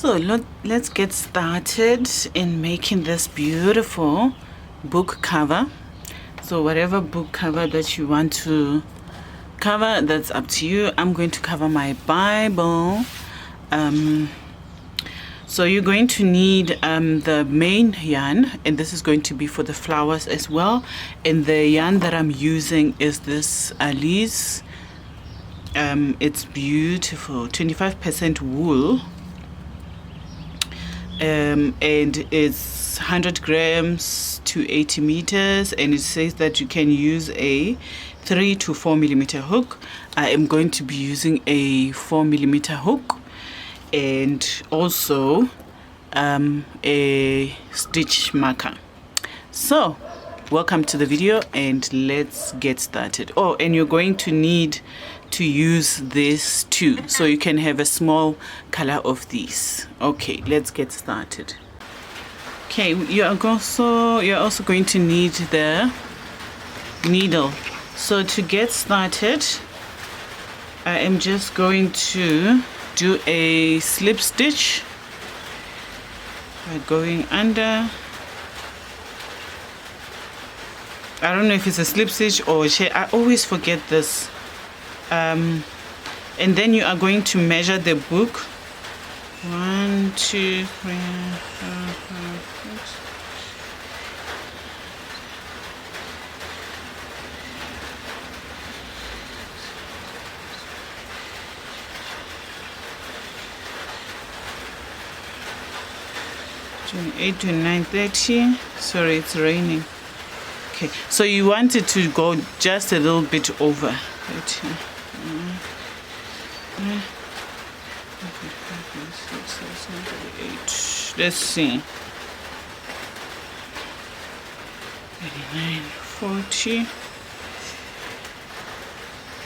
So let's get started in making this beautiful book cover. So whatever book cover that you want to cover, that's up to you. I'm going to cover my Bible. So you're going to need the main yarn, and this is going to be for the flowers as well. And the yarn that I'm using is this Alize. It's beautiful, 25% wool, and it's 100 grams to 80 meters, and it says that you can use a 3 to 4 millimeter hook. I am going to be using a 4 millimeter hook, and also a stitch marker. So welcome to the video, and let's get started. Oh, and you're going to need to use this too, so you can have a small color of these. Okay, let's get started. Okay, you're also going to need the needle. So to get started, I am just going to do a slip stitch by going under. I don't know if it's a slip stitch or I always forget this. And then you are going to measure the book. 1, 2, 3, 4, 5, 6. June 8 to 9:30. Sorry, it's raining. Okay, so you want it to go just a little bit over 30. Let's see. 39, 40.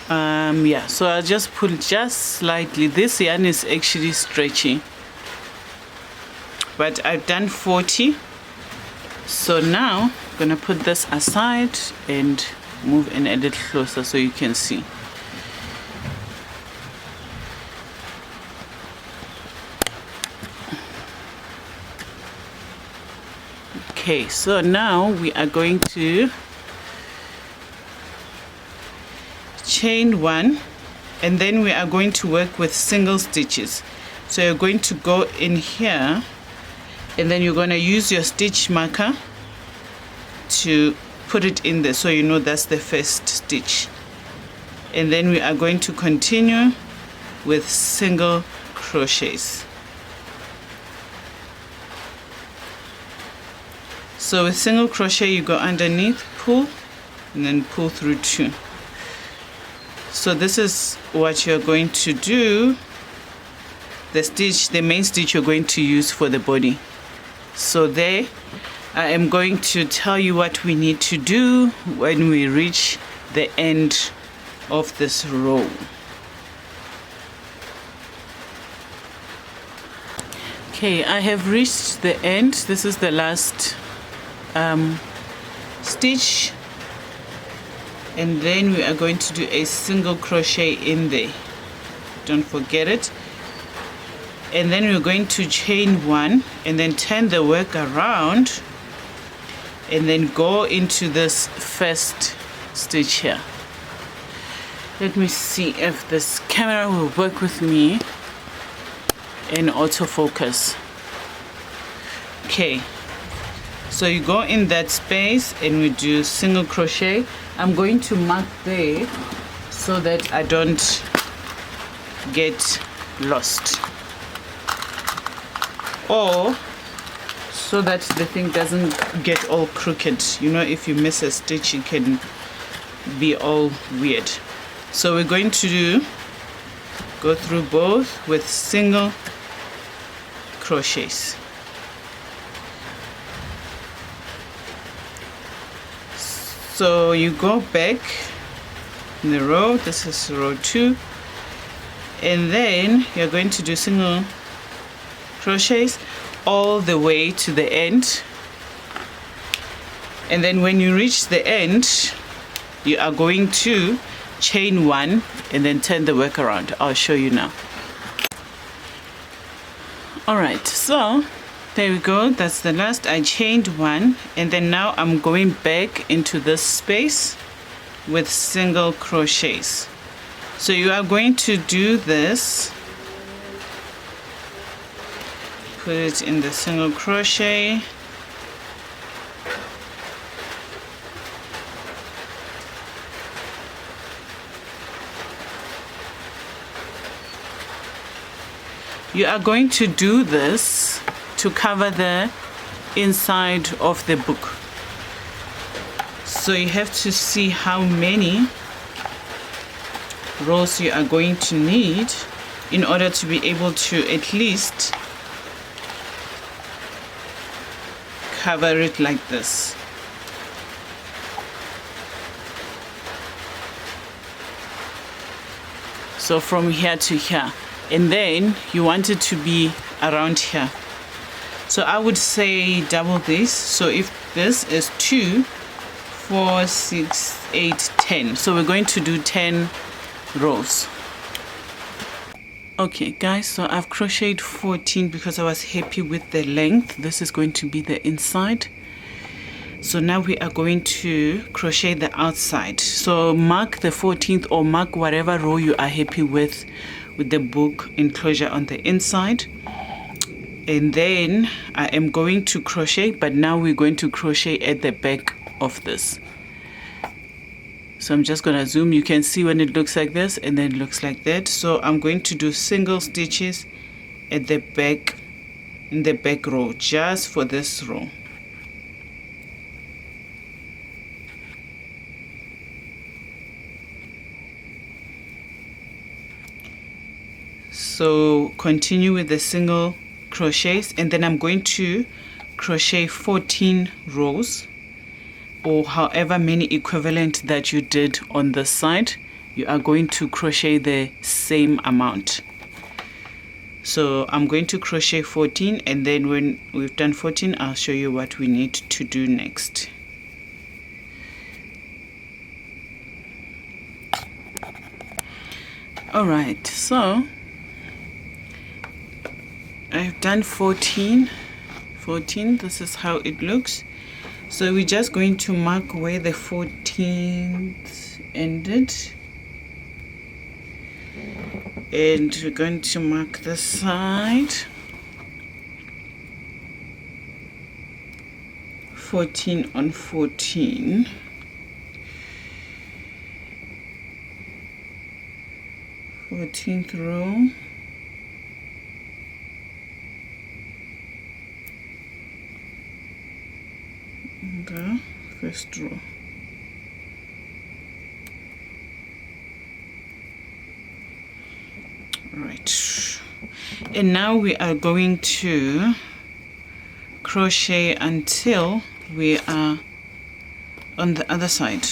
Yeah, so I'll just pull just slightly. This yarn is actually stretchy, but I've done 40. So now I'm gonna put this aside and move in a little closer so you can see. Okay, so now we are going to chain 1, and then we are going to work with single stitches. So you're going to go in here, and then you're going to use your stitch marker to put it in there so you know that's the first stitch. And then we are going to continue with single crochets. So with single crochet, you go underneath, pull, and then pull through 2. So this is what you're going to do. The main stitch you're going to use for the body. So there, I am going to tell you what we need to do when we reach the end of this row. Okay, I have reached the end. This is the last stitch, and then we are going to do a single crochet in there. Don't forget it. And then we're going to chain 1 and then turn the work around and then go into this first stitch here. Let me see if this camera will work with me in autofocus. Okay, so you go in that space and we do single crochet. I'm going to mark there so that I don't get lost, or so that the thing doesn't get all crooked. You know, if you miss a stitch, it can be all weird. So we're going to go through both with single crochets. So you go back in the row. This is row 2, and then you're going to do single crochets all the way to the end, and then when you reach the end, you are going to chain 1 and then turn the work around. I'll show you now. All right, so there we go. That's the last. I chained one, and then now I'm going back into this space with single crochets. So you are going to do this, put it in the single crochet, you are going to do this to cover the inside of the book. So you have to see how many rows you are going to need in order to be able to at least cover it like this. So from here to here, and then you want it to be around here. So I would say double this. So if this is 2, 4, 6, 8, 10. So we're going to do 10 rows. Okay guys, so I've crocheted 14 because I was happy with the length. This is going to be the inside. So now we are going to crochet the outside. So mark the 14th or mark whatever row you are happy with the book enclosure on the inside. And then I am going to crochet, but now we're going to crochet at the back of this. So I'm just going to zoom. You can see when it looks like this and then it looks like that. So I'm going to do single stitches at the back, in the back row, just for this row. So continue with the single crochets, and then I'm going to crochet 14 rows, or however many equivalent that you did on the side. You are going to crochet the same amount. So I'm going to crochet 14, and then when we've done 14, I'll show you what we need to do next. All right, so I've done 14. This is how it looks. So we're just going to mark where the 14th ended, and we're going to mark the side 14 on 14. Fourteenth row. The first row. Right, and now we are going to crochet until we are on the other side.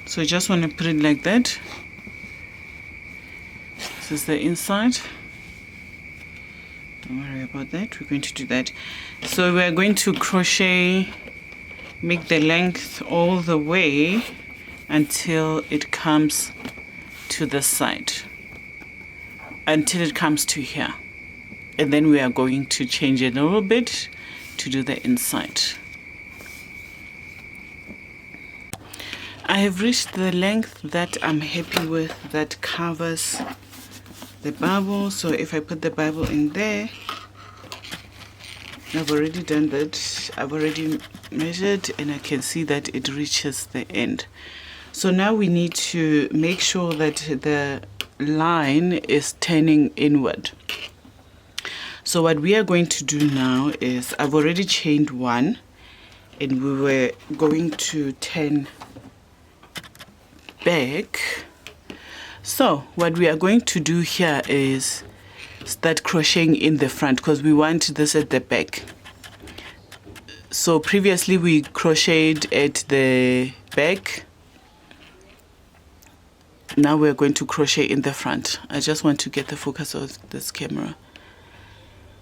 So you just want to put it like that. This is the inside. Don't worry about that, we're going to do that. So we're going to crochet, make the length all the way until it comes to the side, until it comes to here, and then we are going to change it a little bit to do the inside. I have reached the length that I'm happy with, that covers the Bible. So if I put the Bible in there, I've already done that. I've already measured, and I can see that it reaches the end. So now we need to make sure that the line is turning inward. So what we are going to do now is, I've already chained one, and we were going to turn back. So what we are going to do here is start crocheting in the front, because we want this at the back. So previously we crocheted at the back. Now we're going to crochet in the front. I just want to get the focus of this camera.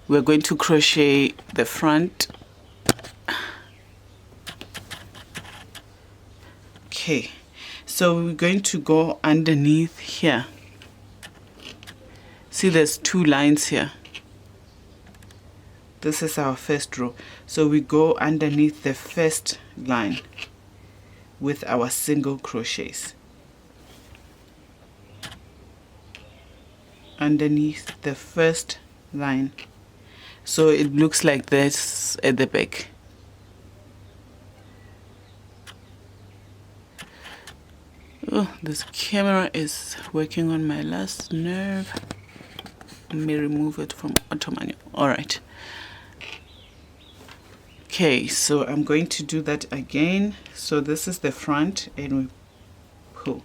We're going to crochet the front. Okay, so we're going to go underneath here. See, there's two lines here. This is our first row. So we go underneath the first line with our single crochets. Underneath the first line. So it looks like this at the back. Oh, this camera is working on my last nerve. Let me remove it from auto manual. All right. Okay, so I'm going to do that again. So this is the front and we pull.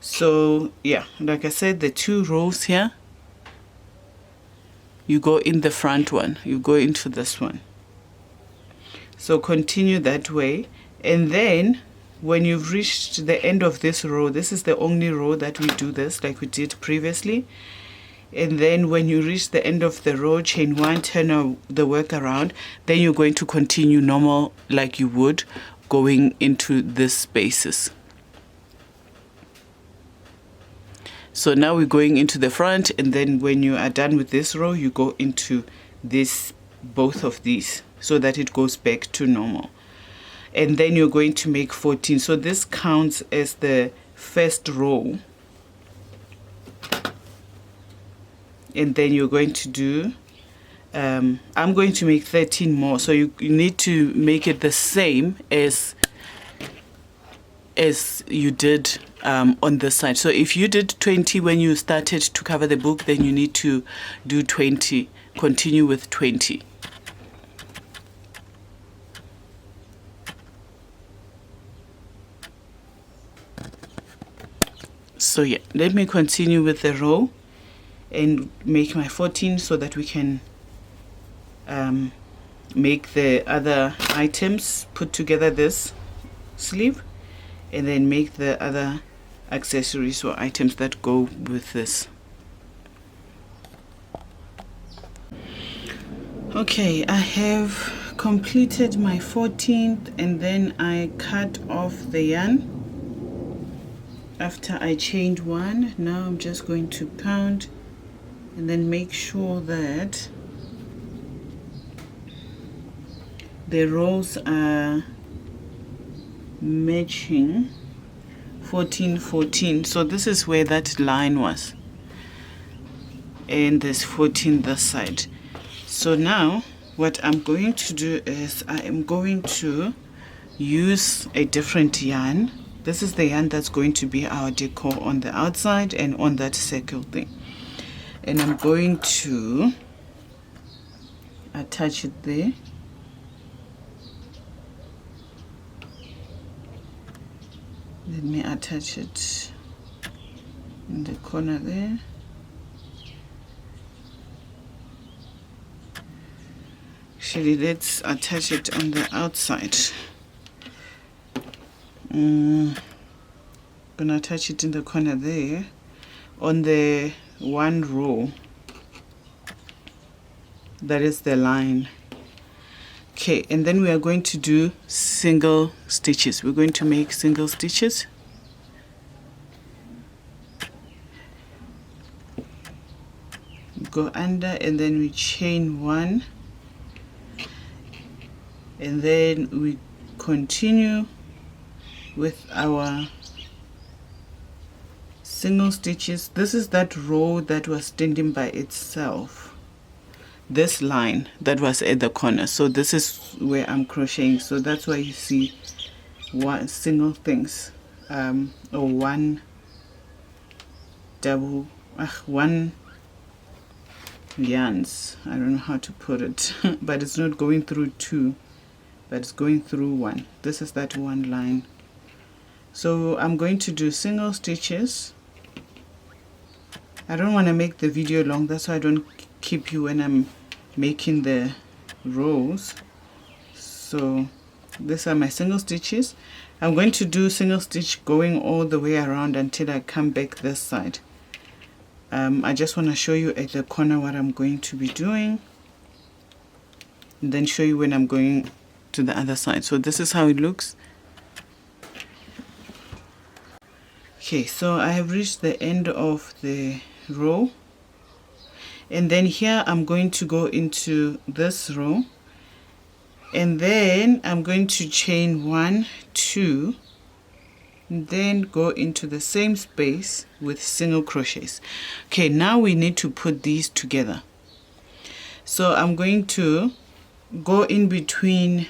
So yeah, like I said, the 2 rows here, you go in the front one, you go into this one. So continue that way, and then when you've reached the end of this row, this is the only row that we do this like we did previously. And then when you reach the end of the row, chain 1, turn the work around, then you're going to continue normal like you would going into these spaces. So now we're going into the front, and then when you are done with this row, you go into this, both of these, so that it goes back to normal. And then you're going to make 14. So this counts as the first row. And then you're going to do, I'm going to make 13 more. So you need to make it the same as you did on this side. So if you did 20 when you started to cover the book, then you need to do 20, continue with 20. So yeah, let me continue with the row and make my 14 so that we can make the other items, put together this sleeve, and then make the other accessories or items that go with this. Okay, I have completed my 14th, and then I cut off the yarn after I chained 1. Now I'm just going to count and then make sure that the rows are matching 14 14. So this is where that line was, and there's 14 this side. So now what I'm going to do is I am going to use a different yarn. This is the yarn that's going to be our decor on the outside and on that circle thing, and I'm going to attach it there. Let me attach it in the corner there. Actually, let's attach it on the outside. Gonna attach it in the corner there on the 1 row. That is the line. Okay, and then we are going to do single stitches. We're going to make single stitches. Go under, and then we chain 1, and then we continue with our single stitches. This is that row that was standing by itself, this line that was at the corner. So this is where I'm crocheting. So that's why you see one single things, or one double, one yarns. I don't know how to put it, but it's not going through 2, but it's going through 1. This is that 1 line. So I'm going to do single stitches. I don't want to make the video long, that's why I don't keep you when I'm making the rows. So these are my single stitches. I'm going to do single stitch going all the way around until I come back this side. I just want to show you at the corner what I'm going to be doing, and then show you when I'm going to the other side. So this is how it looks. Okay, so I have reached the end of the row, and then here I'm going to go into this row, and then I'm going to chain 1, 2, and then go into the same space with single crochets. Okay, now we need to put these together. So I'm going to go in between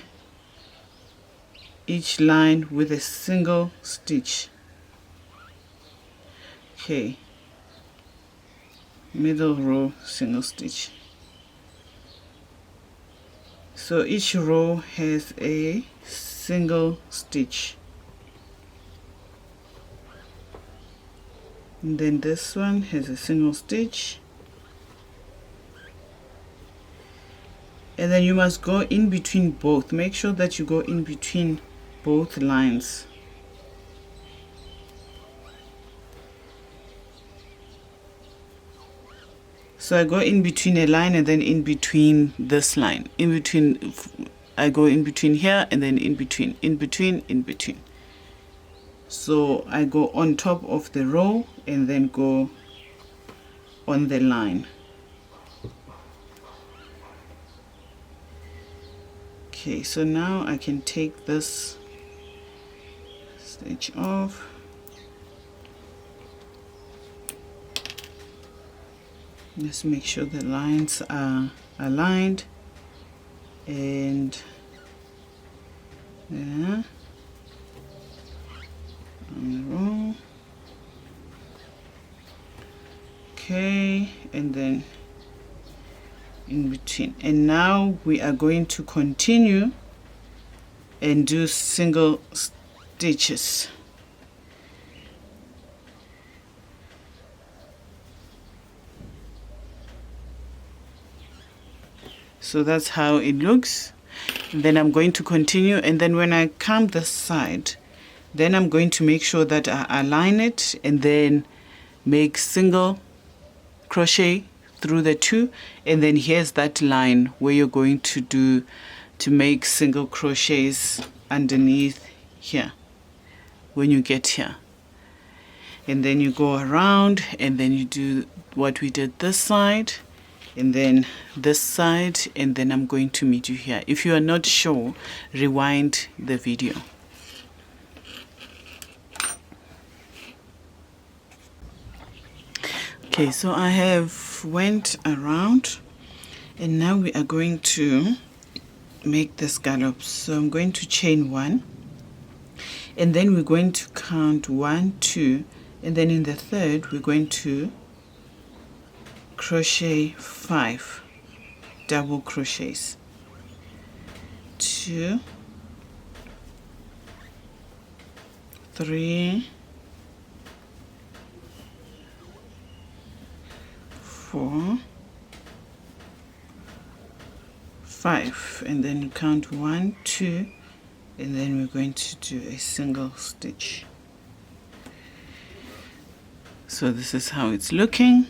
each line with a single stitch. Okay, middle row, single stitch. So each row has a single stitch. And then this one has a single stitch. And then you must go in between both. Make sure that you go in between both lines. So I go in between a line and then in between this line. In between, I go in between here and then in between, in between, in between. So I go on top of the row and then go on the line. Okay, so now I can take this stitch off. Just make sure the lines are aligned, and there on the row. Okay, and then in between. And now we are going to continue and do single stitches. So that's how it looks. And then I'm going to continue, and then when I come this side, then I'm going to make sure that I align it and then make single crochet through the two, and then here's that line where you're going to make single crochets underneath here when you get here. And then you go around and then you do what we did this side and then this side, and then I'm going to meet you here. If you are not sure, rewind the video. Okay, so I have went around, and now we are going to make the scallops. So I'm going to chain 1, and then we're going to count 1, 2, and then in the third we're going to crochet 5 double crochets. 2, 3, 4, 5, and then you count 1, 2, and then we're going to do a single stitch. So this is how it's looking.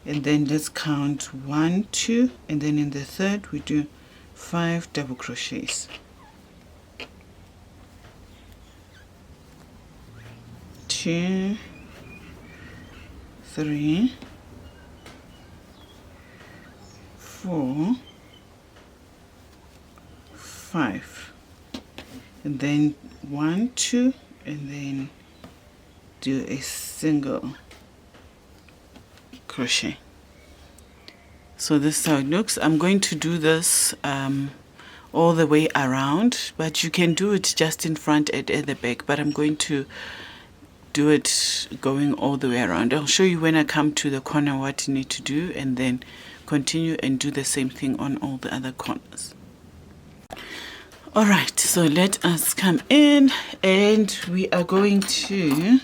And then let's count 1, 2, and then in the third we do 5 double crochets. 2, 3, 4, 5, and then 1, 2, and then do a single crochet. So this is how it looks. I'm going to do this all the way around, but you can do it just in front and at the back, but I'm going to do it going all the way around. I'll show you when I come to the corner what you need to do, and then continue and do the same thing on all the other corners. All right, so let us come in, and we are going to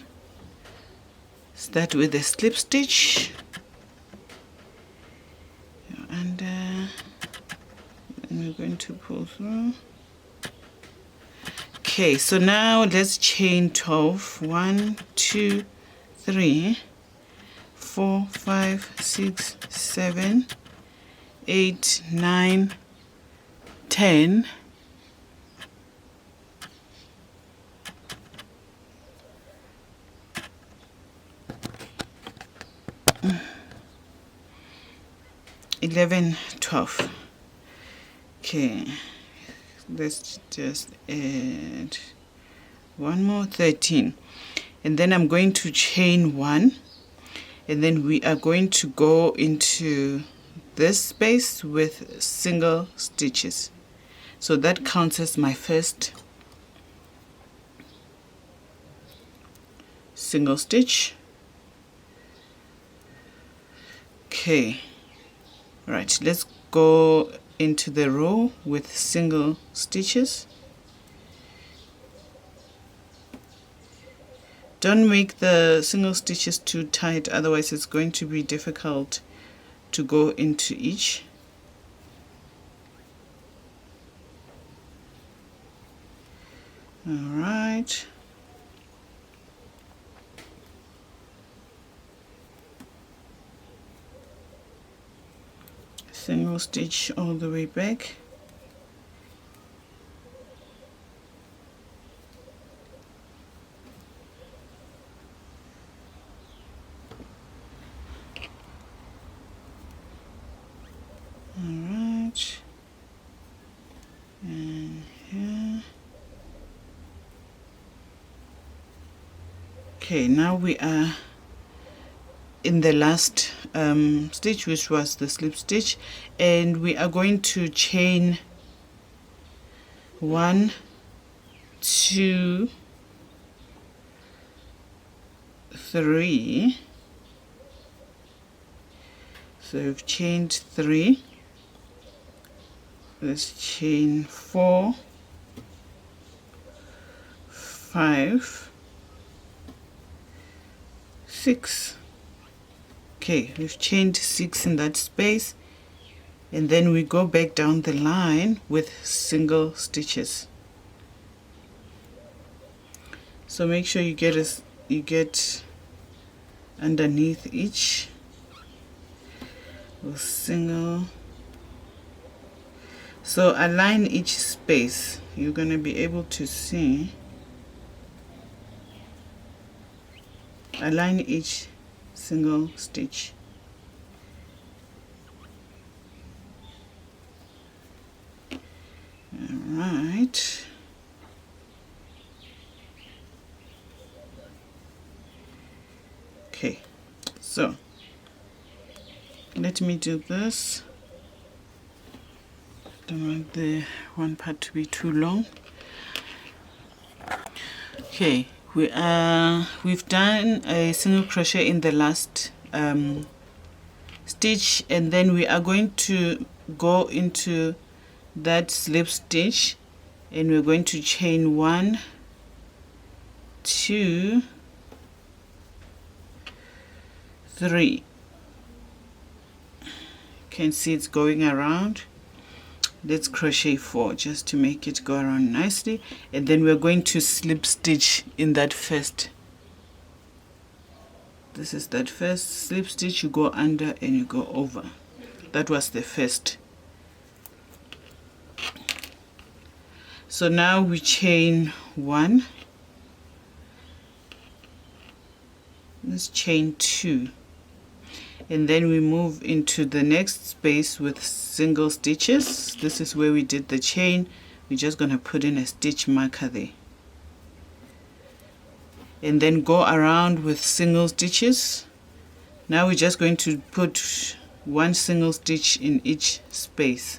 start with a slip stitch under, and we're going to pull through. Okay, so now let's chain 12. 1, 2, 3, 4, 5, 6, 7, 8, 9, 10, 11, 12. Okay, let's just add one more, 13. And then I'm going to chain 1, and then we are going to go into this space with single stitches. So that counts as my first single stitch. Okay, right, let's go into the row with single stitches. Don't make the single stitches too tight, otherwise it's going to be difficult to go into each. All right. Single stitch all the way back. Alright, and here. Okay, now we are in the last stitch, which was the slip stitch, and we are going to chain 1, 2, 3. So we've chained 3. Let's chain 4, 5, 6. Okay, we've chained 6 in that space, and then we go back down the line with single stitches. So make sure you get underneath each with single. So align each space. You're going to be able to see. Align each single stitch. All right. Okay, so let me do this. Don't want the one part to be too long. Okay, we've done a single crochet in the last stitch, and then we are going to go into that slip stitch, and we're going to chain 1, 2, 3. You can see it's going around. Let's crochet 4 just to make it go around nicely, and then we're going to slip stitch in that first. This is that first slip stitch. You go under and you go over. That was the first. So now we chain 1. Let's chain 2. And then we move into the next space with single stitches. This is where we did the chain. We're just going to put in a stitch marker there. And then go around with single stitches. Now we're just going to put 1 single stitch in each space.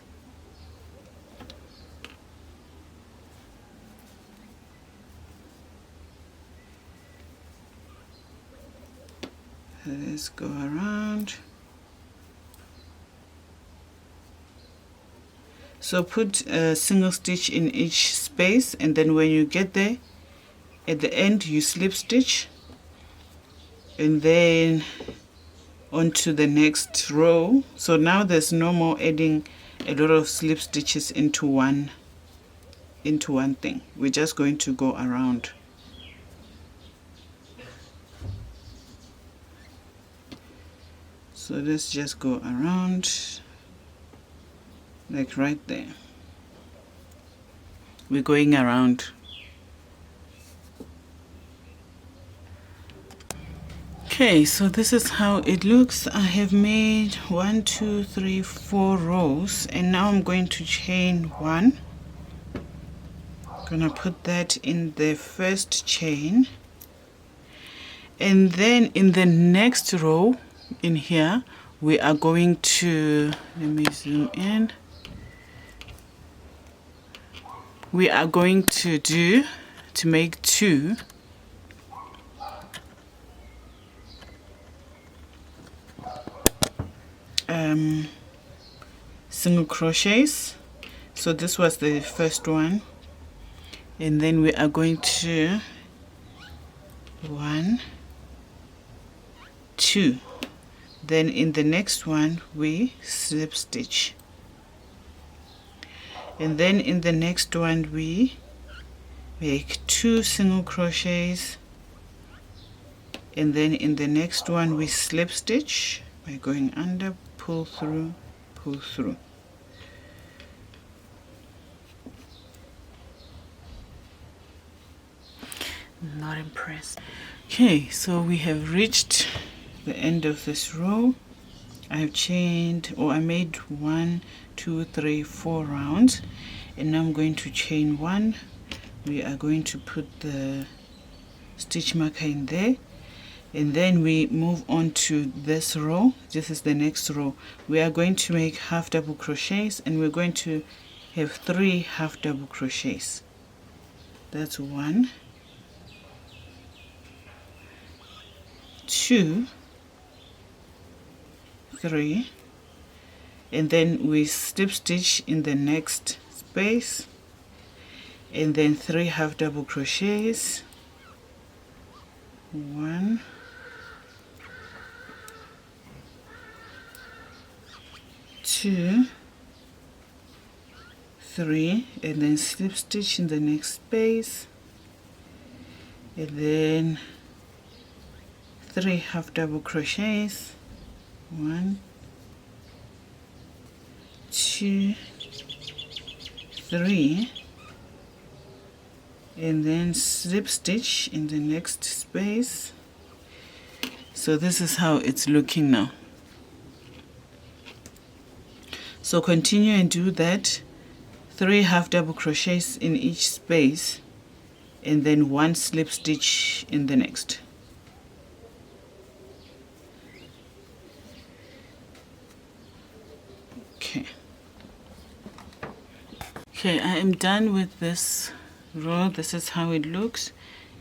Let's go around. So put a single stitch in each space, and then when you get there at the end you slip stitch, and then onto the next row. So now there's no more adding a lot of slip stitches into one thing. We're just going to go around. So let's just go around, like right there. We're going around. Okay, so this is how it looks. I have made 1 2 3 4 rows, and now I'm going to chain one. Gonna put that in the first chain, and then in the next row in here we are going to, let me zoom in, we are going to make two single crochets. So this was the first one, and then we are going to 1 2, then in the next one we slip stitch, and then in the next one we make 2 single crochets, and then in the next one we slip stitch by going under, pull through, pull through. Not impressed. Okay, so we have reached the end of this row. I have chained, or I made 1 2 3 4 rounds, and now I'm going to chain one. We are going to put the stitch marker in there, and then we move on to this row. This is the next row. We are going to make half double crochets, and we're going to have 3 half double crochets. That's 1 2 3, and then we slip stitch in the next space, and then 3 half double crochets, 1 2 3, and then slip stitch in the next space, and then 3 half double crochets, 1 2 3, and then slip stitch in the next space. So this is how it's looking now. So continue and do that, 3 half double crochets in each space, and then 1 slip stitch in the next. Okay, I am done with this row. This is how it looks,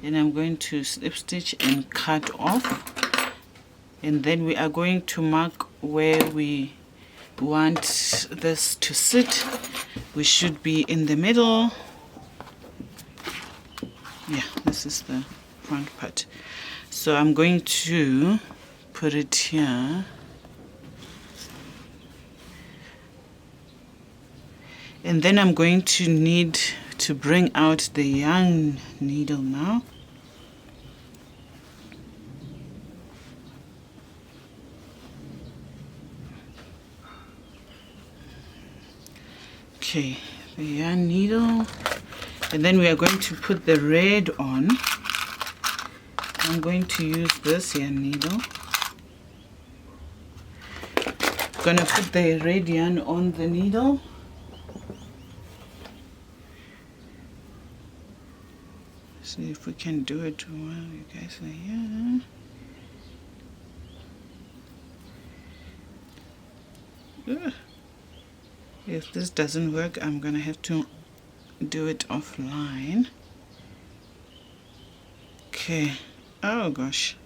and I'm going to slip stitch and cut off, and then we are going to mark where we want this to sit. We should be in the middle. Yeah, this is the front part. So I'm going to put it here. And then I'm going to need to bring out the yarn needle now. Okay, the yarn needle. And then we are going to put the red on. I'm going to use this yarn needle. Gonna put the red yarn on the needle. See if we can do it while you guys are here. Ugh. If this doesn't work, I'm gonna have to do it offline. Okay. Oh gosh.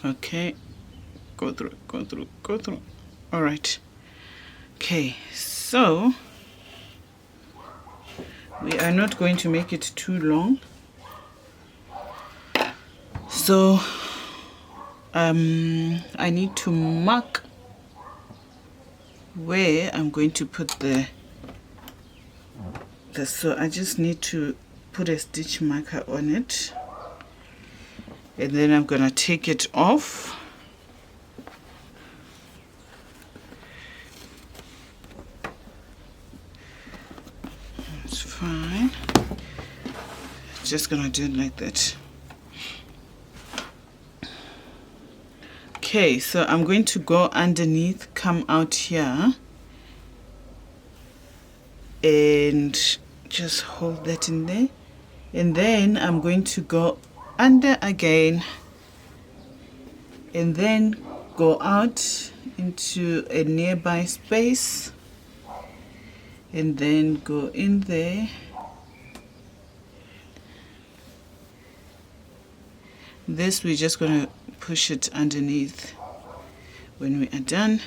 Okay. Go through, go through, go through. All right. Okay, so we are not going to make it too long. So I need to mark where I'm going to put this. So I just need to put a stitch marker on it, and then I'm gonna take it off. It's fine. Just gonna do it like that. Okay, so I'm going to go underneath, come out here, and just hold that in there, and then I'm going to go under again, and then go out into a nearby space, and then go in there. This we're just going to push it underneath when we are done,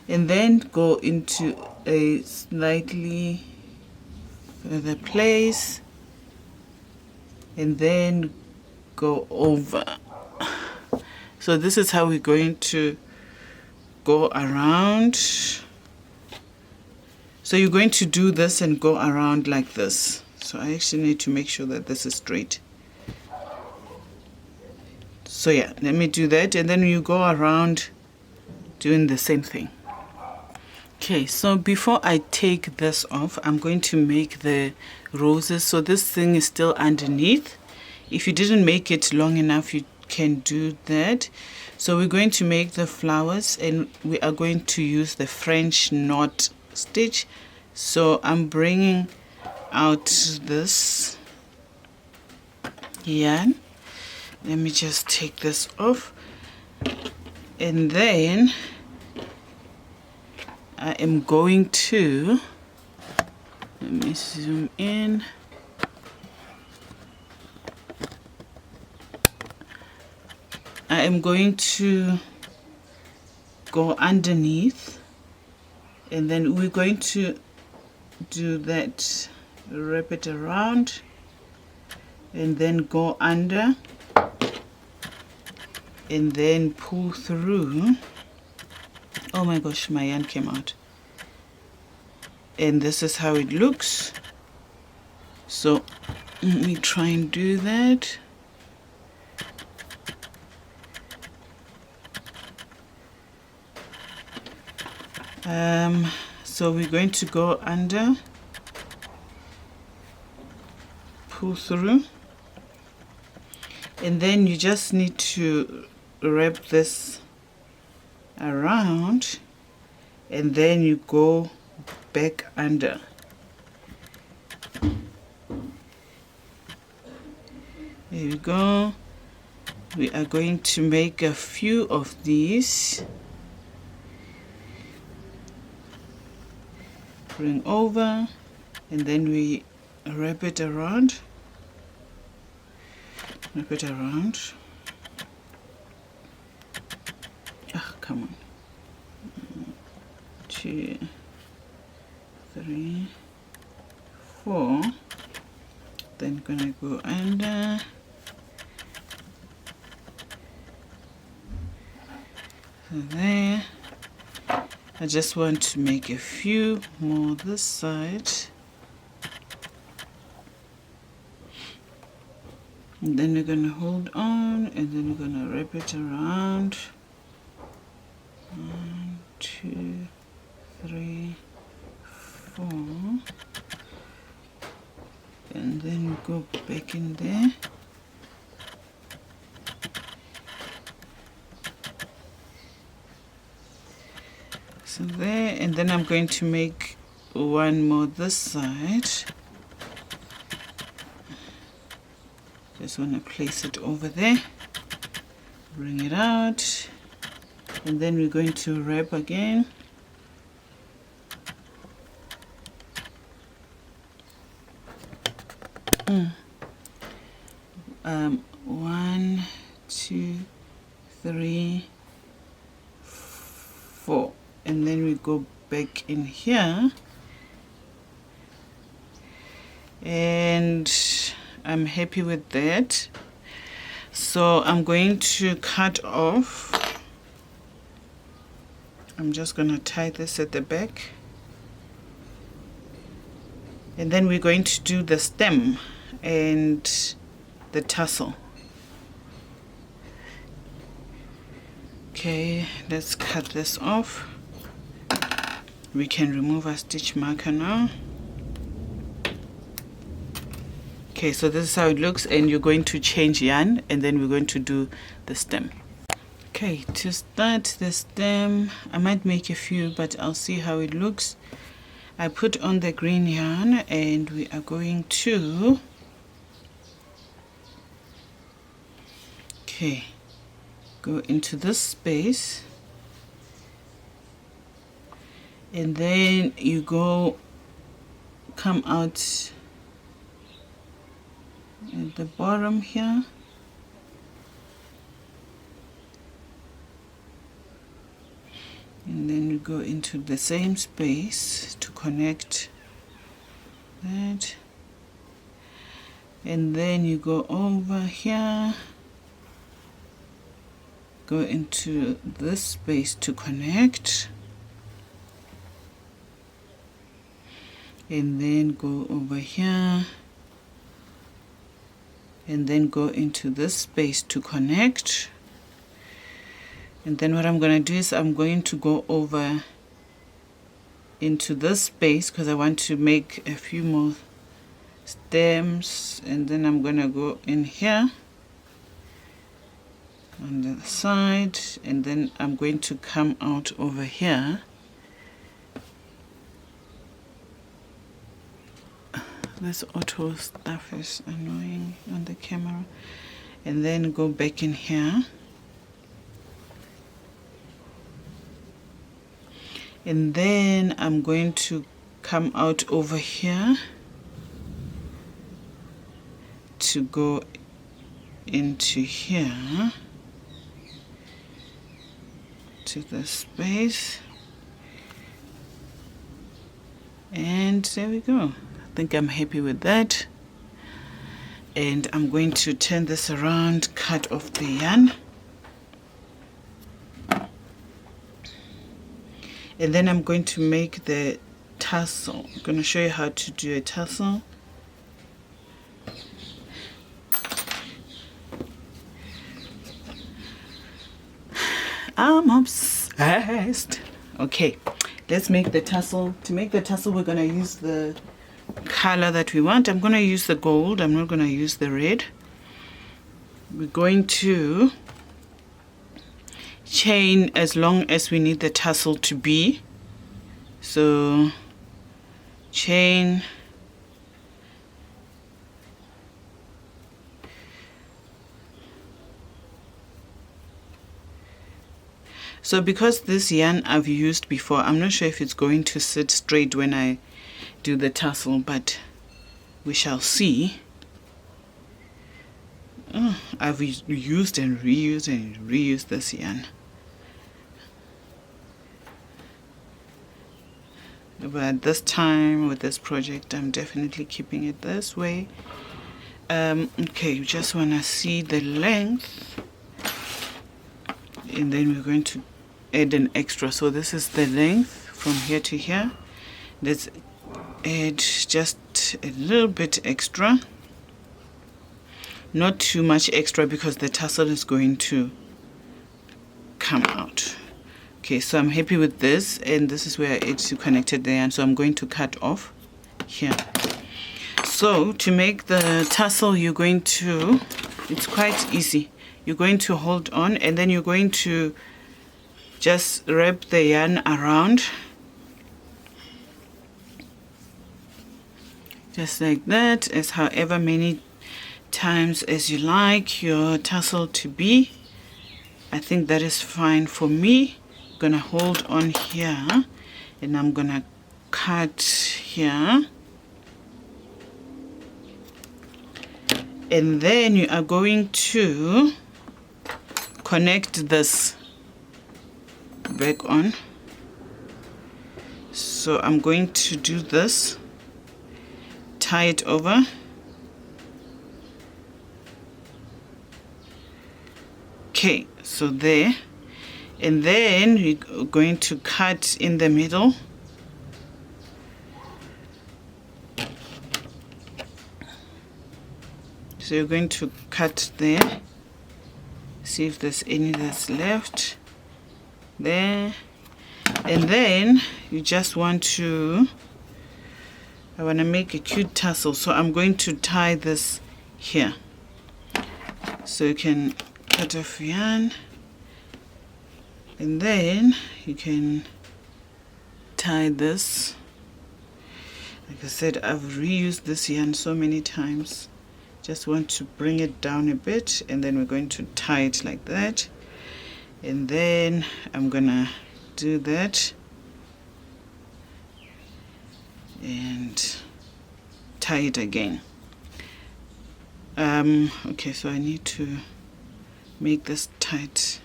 and then go into a slightly further place, and then go over. So this is how we're going to go around. So you're going to do this and go around like this. So I actually need to make sure that this is straight. So yeah, let me do that, and then you go around doing the same thing. Okay, so before I take this off, I'm going to make the roses. So this thing is still underneath. If you didn't make it long enough, you can do that. So we're going to make the flowers, and we are going to use the French knot stitch. So I'm bringing out this yarn. Let me just take this off, and then I am going to, let me zoom in. I am going to go underneath, and then we're going to do that, wrap it around, and then go under, and then pull through. Oh my gosh, my yarn came out. And this is how it looks. So let me try and do that. So we're going to go under, pull through, and then you just need to wrap this around, and then you go back under. There we go. We are going to make a few of these. Bring over, and then we wrap it around. Wrap it around. Ah, come on. 2, 3, 4. Then gonna go under. So there. I just want to make a few more this side. And then we're going to hold on, and then we're going to wrap it around. 1, 2, 3, 4. And then we go back in there. So there, and then I'm going to make one more this side. Just want to place it over there, bring it out, and then we're going to wrap again. One, 2, 3, 4. And then we go back in here, and I'm happy with that. So I'm going to cut off. I'm just going to tie this at the back, and then we're going to do the stem and the tassel. Okay, let's cut this off. We can remove our stitch marker now. Okay, so this is how it looks, and you're going to change yarn, and then we're going to do the stem. Okay, to start the stem, I might make a few, but I'll see how it looks. I put on the green yarn and we are going to go into this space, and then you come out at the bottom here, and then you go into the same space to connect that, and then you go over here, go into this space to connect, and then go over here, and then go into this space to connect. And then what I'm going to do is I'm going to go over into this space because I want to make a few more stems, and then I'm going to go in here on the side, and then I'm going to come out over here. This auto stuff is annoying on the camera. And then go back in here, and then I'm going to come out over here to go into here to the space, and there we go. I think I'm happy with that, and I'm going to turn this around, cut off the yarn, and then I'm going to make the tassel. I'm going to show you how to do a tassel. I'm obsessed. Okay, let's make the tassel. To make the tassel, we're going to use the color that we want. I'm going to use the gold. I'm not going to use the red. We're going to chain as long as we need the tassel to be. So chain, so because this yarn I've used before, I'm not sure if it's going to sit straight when I do the tassel, but we shall see. I've used and reused this yarn, but this time with this project I'm definitely keeping it this way. Okay, you just want to see the length, and then we're going to add an extra. So this is the length from here to here. Let's add just a little bit extra, not too much extra because the tassel is going to come out. Okay, so I'm happy with this, and this is where it's connected there, and so I'm going to cut off here. So to make the tassel, you're going to, it's quite easy. You're going to hold on, and then you're going to just wrap the yarn around just like that, as however many times as you like your tassel to be. I think that is fine for me. I'm gonna hold on here, and I'm gonna cut here, and then you are going to connect this back on. So I'm going to do this, tie it over, okay, so there, and then we're going to cut in the middle. So you're going to cut there, see if there's any that's left there, and then you just want to, I want to make a cute tassel, so I'm going to tie this here. So you can cut off yarn And then you can tie this. Like I said, I've reused this yarn so many times. Just want to bring it down a bit, and then we're going to tie it like that. And then I'm gonna do that and tie it again. Okay, so I need to make this tight.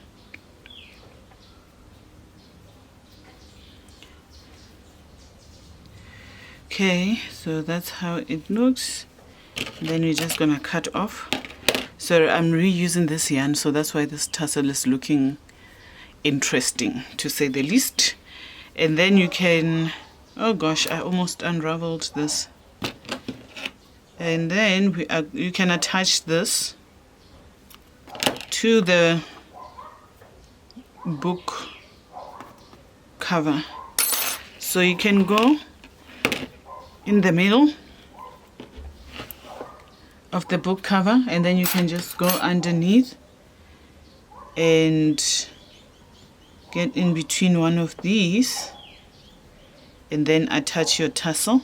Okay, so that's how it looks. Then we're just gonna cut off. So I'm reusing this yarn, so that's why this tassel is looking interesting, to say the least. And then you can, oh gosh, I almost unraveled this. And then you can attach this to the book cover. So you can go in the middle of the book cover, and then you can just go underneath and get in between one of these, and then attach your tassel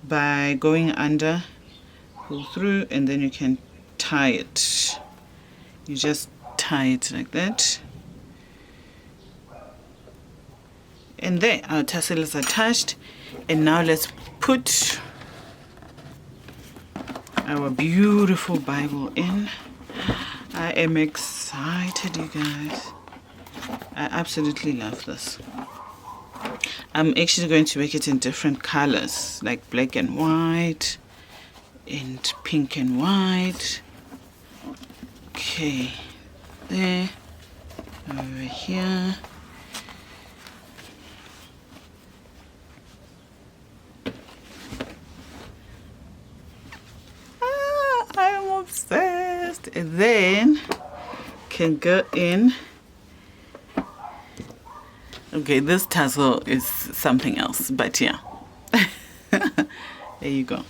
by going under, pull through, and then you can tie it. You just tie it like that, and there our tassel is attached. And now let's put our beautiful Bible in. I am excited, you guys. I absolutely love this. I'm actually going to make it in different colors, like black and white and pink and white. Okay, there, over here. I'm obsessed. And then can go in. Okay, this tassel is something else, but yeah. There you go.